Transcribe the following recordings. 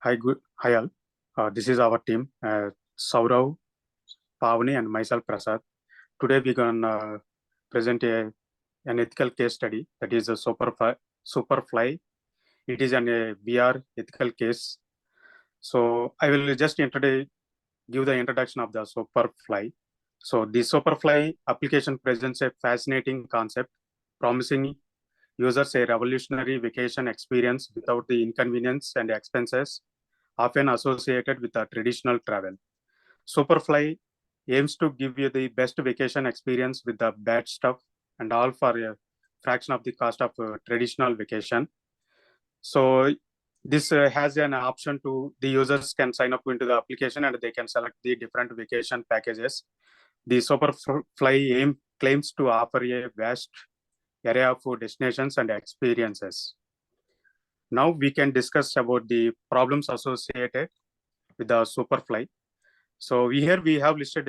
Hi all. This is our team, Saurav, Pavani, and myself, Prasad. Today we're gonna present an ethical case study that is a Superfly. It is a VR ethical case. So I will just give the introduction of the Superfly. So the Superfly application presents a fascinating concept, promising users a revolutionary vacation experience without the inconvenience and expenses often associated with traditional travel. Superfly aims to give you the best vacation experience with the bad stuff and all for a fraction of the cost of traditional vacation. So this has an option to the users can sign up into the application and they can select the different vacation packages. The Superfly claims to offer a vast array of destinations and experiences. Now we can discuss about the problems associated with the Superfly. So here we have listed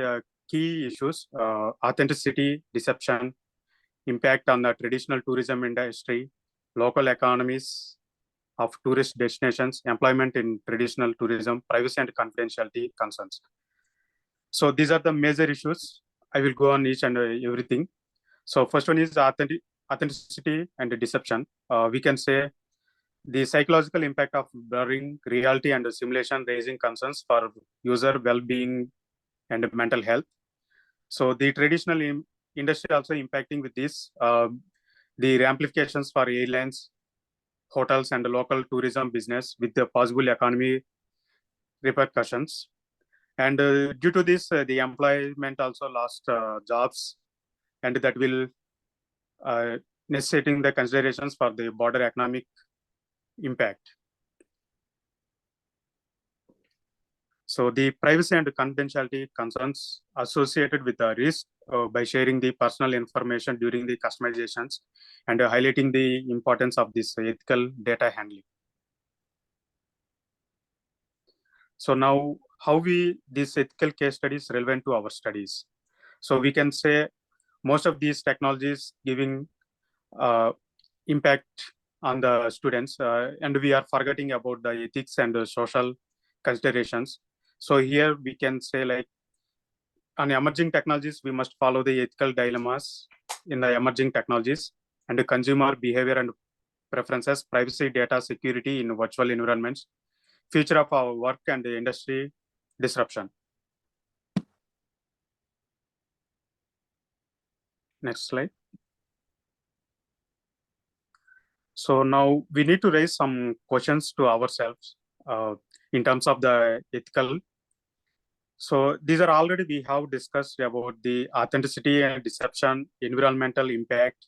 key issues: authenticity, deception, impact on the traditional tourism industry, local economies of tourist destinations, employment in traditional tourism, privacy and confidentiality concerns. So these are the major issues. I will go on each and everything. So first one is authenticity and deception. We can say the psychological impact of blurring reality and simulation raising concerns for user well-being and mental health. So the traditional industry also impacting with this, the ramifications for airlines, hotels, and local tourism business with the possible economy repercussions. And due to this, the employment also lost jobs, and that will necessitating the considerations for the broader economic impact. So the privacy and confidentiality concerns associated with the risk by sharing the personal information during the customizations and highlighting the importance of this ethical data handling. So now how this ethical case studies relevant to our studies. So we can say most of these technologies giving impact on the students and we are forgetting about the ethics and the social considerations. So here we can say like on emerging technologies, we must follow the ethical dilemmas in the emerging technologies and the consumer behavior and preferences, privacy, data security in virtual environments, future of our work and the industry disruption. Next slide. So now we need to raise some questions to ourselves in terms of the ethical. So these are already we have discussed about the authenticity and deception, environmental impact,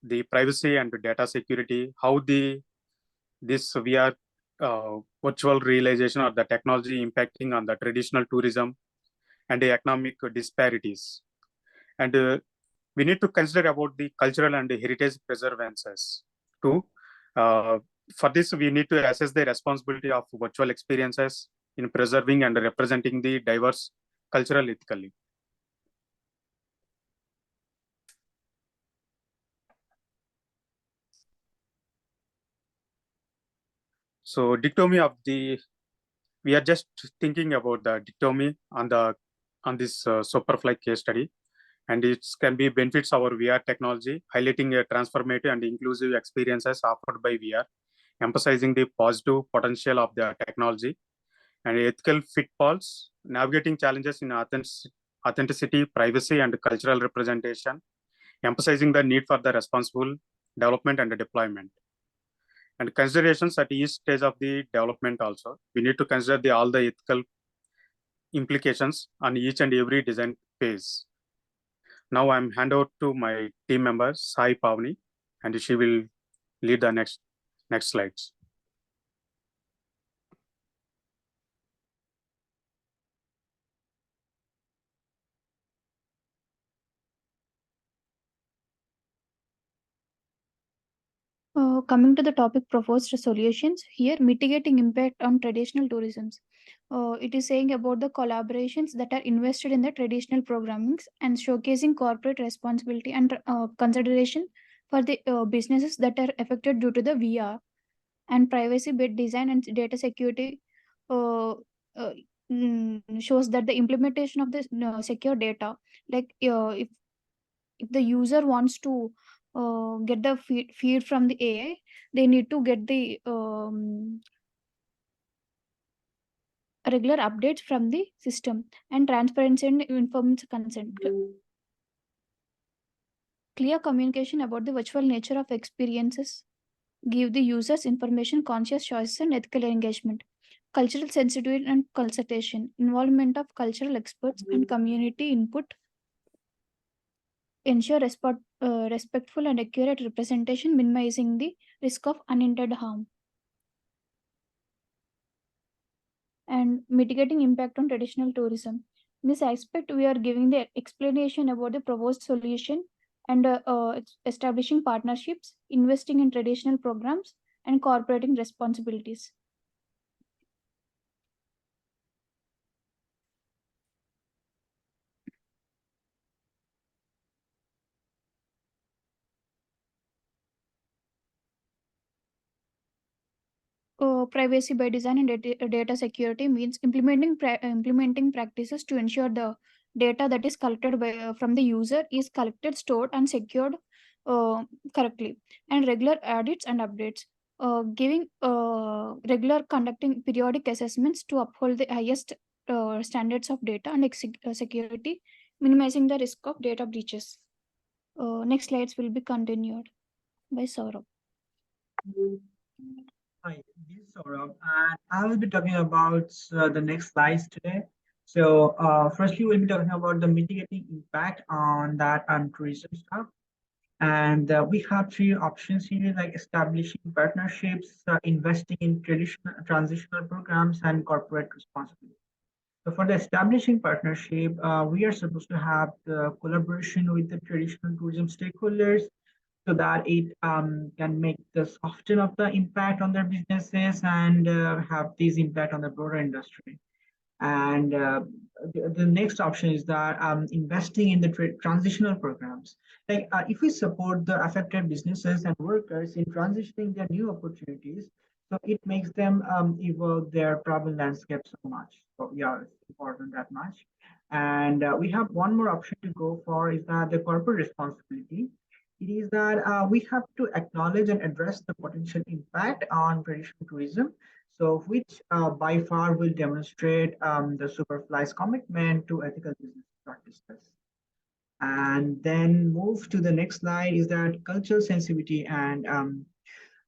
the privacy and data security, how this VR virtual realization or the technology impacting on the traditional tourism and the economic disparities. And we need to consider about the cultural and the heritage preservances too. For this, we need to assess the responsibility of virtual experiences in preserving and representing the diverse cultural ethically. So dichotomy of the, we are just thinking about the dichotomy on this Superfly case study, and it can be benefits our VR technology, highlighting a transformative and inclusive experiences offered by VR, emphasizing the positive potential of the technology, and ethical pitfalls, navigating challenges in authenticity, privacy, and cultural representation, emphasizing the need for the responsible development and deployment. And considerations at each stage of the development also. We need to consider all the ethical implications on each and every design phase. Now I'm hand out to my team member, Sai Pavni, and she will lead the next slides. Coming to the topic proposed solutions, here mitigating impact on traditional tourism. It is saying about the collaborations that are invested in the traditional programmings and showcasing corporate responsibility and consideration for the businesses that are affected due to the VR. And privacy-based design and data security uh, shows that the implementation of this secure data, like if the user wants to get the feed from the AI, they need to get the regular updates from the system, and transparency and informed consent. Clear communication about the virtual nature of experiences give the users information, conscious choices, and ethical engagement. Cultural sensitivity and consultation, involvement of cultural experts and community input ensure respectful and accurate representation, minimizing the risk of unintended harm. And mitigating impact on traditional tourism. In this aspect, we are giving the explanation about the proposed solution and establishing partnerships, investing in traditional programs, and cooperating responsibilities. Privacy by design and data security means implementing practices to ensure the data that is collected from the user is collected, stored, and secured correctly, and regular audits and updates. Giving regular conducting periodic assessments to uphold the highest standards of data and security, minimizing the risk of data breaches. Next slides will be continued by Saurabh. Hi, this is Saurabh, and I will be talking about the next slides today. So, firstly, we'll be talking about the mitigating impact on that and tourism stuff. And we have three options here, like establishing partnerships, investing in traditional transitional programs, and corporate responsibility. So, for the establishing partnership, we are supposed to have the collaboration with the traditional tourism stakeholders so that it can make the soften of the impact on their businesses and have this impact on the broader industry. And the next option is that investing in the transitional programs. Like if we support the affected businesses and workers in transitioning their new opportunities, so it makes them evolve their travel landscape so much. So yeah, it's important that much. And we have one more option to go for is that the corporate responsibility. It is that we have to acknowledge and address the potential impact on traditional tourism, so which by far will demonstrate the Superfly's commitment to ethical business practices. And then move to the next slide is that cultural sensitivity and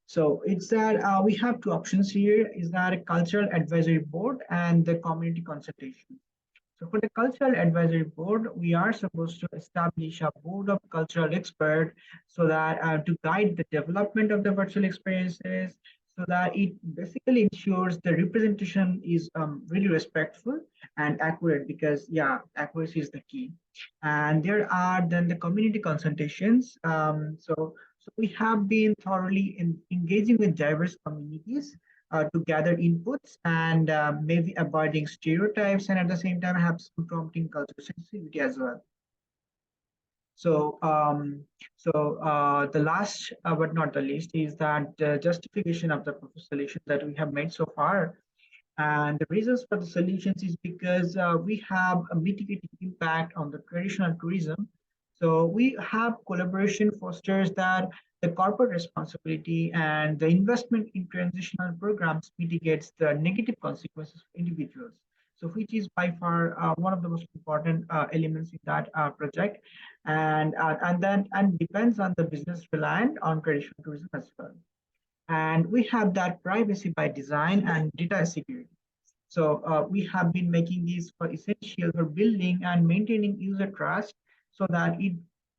so it's that we have two options here is that a cultural advisory board and the community consultation. So for the cultural advisory board, we are supposed to establish a board of cultural experts so that to guide the development of the virtual experiences, so that it basically ensures the representation is really respectful and accurate because yeah, accuracy is the key. And there are then the community consultations. So we have been thoroughly engaging with diverse communities to gather inputs and maybe avoiding stereotypes and at the same time have some prompting cultural sensitivity as well. So, the last but not the least is that the justification of the proposed solution that we have made so far. And the reasons for the solutions is because we have a mitigating impact on the traditional tourism. So we have collaboration fosters that the corporate responsibility and the investment in transitional programs mitigates the negative consequences for individuals. So which is by far one of the most important elements in that project, and then and depends on the business reliant on traditional tourism as well. And we have that privacy by design and data security. So we have been making these for essential for building and maintaining user trust so that it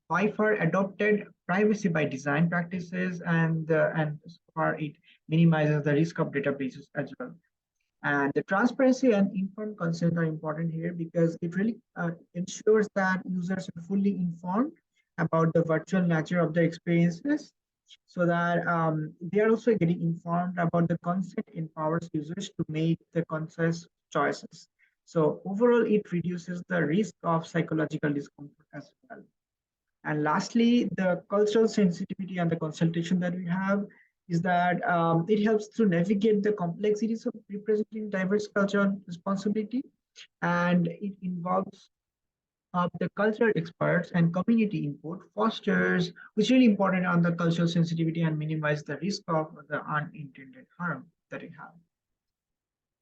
by far adopted privacy by design practices and so far it minimizes the risk of data breaches as well. And the transparency and informed consent are important here because it really ensures that users are fully informed about the virtual nature of their experiences so that they are also getting informed about the consent empowers users to make the conscious choices. So overall, it reduces the risk of psychological discomfort as well. And lastly, the cultural sensitivity and the consultation that we have. is that it helps to navigate the complexities of representing diverse cultural responsibility, and it involves the cultural experts and community input, fosters, which is really important on the cultural sensitivity and minimize the risk of the unintended harm that it has.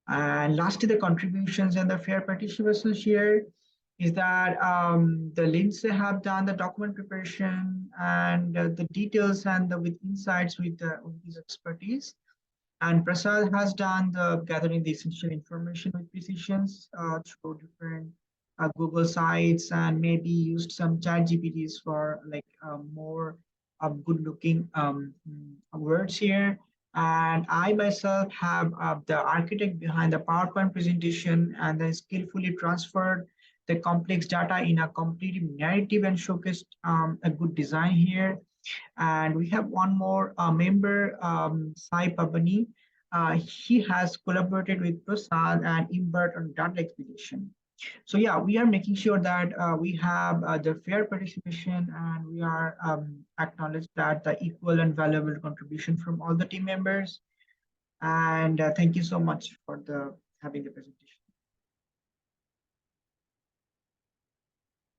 And lastly, the contributions and the fair participation here is that the Lindsay have done the document preparation and the details and with insights with his expertise. And Prasad has done the gathering the essential information with precisions through different Google sites and maybe used some chat GPTs for like more good looking words here. And I myself have the architect behind the PowerPoint presentation and then skillfully transferred the complex data in a complete narrative and showcased a good design here. And we have one more member, Sai Pabani. He has collaborated with Prasad and Imbert on data expedition. So yeah, we are making sure that we have the fair participation and we are acknowledge that the equal and valuable contribution from all the team members. And thank you so much for the having the presentation.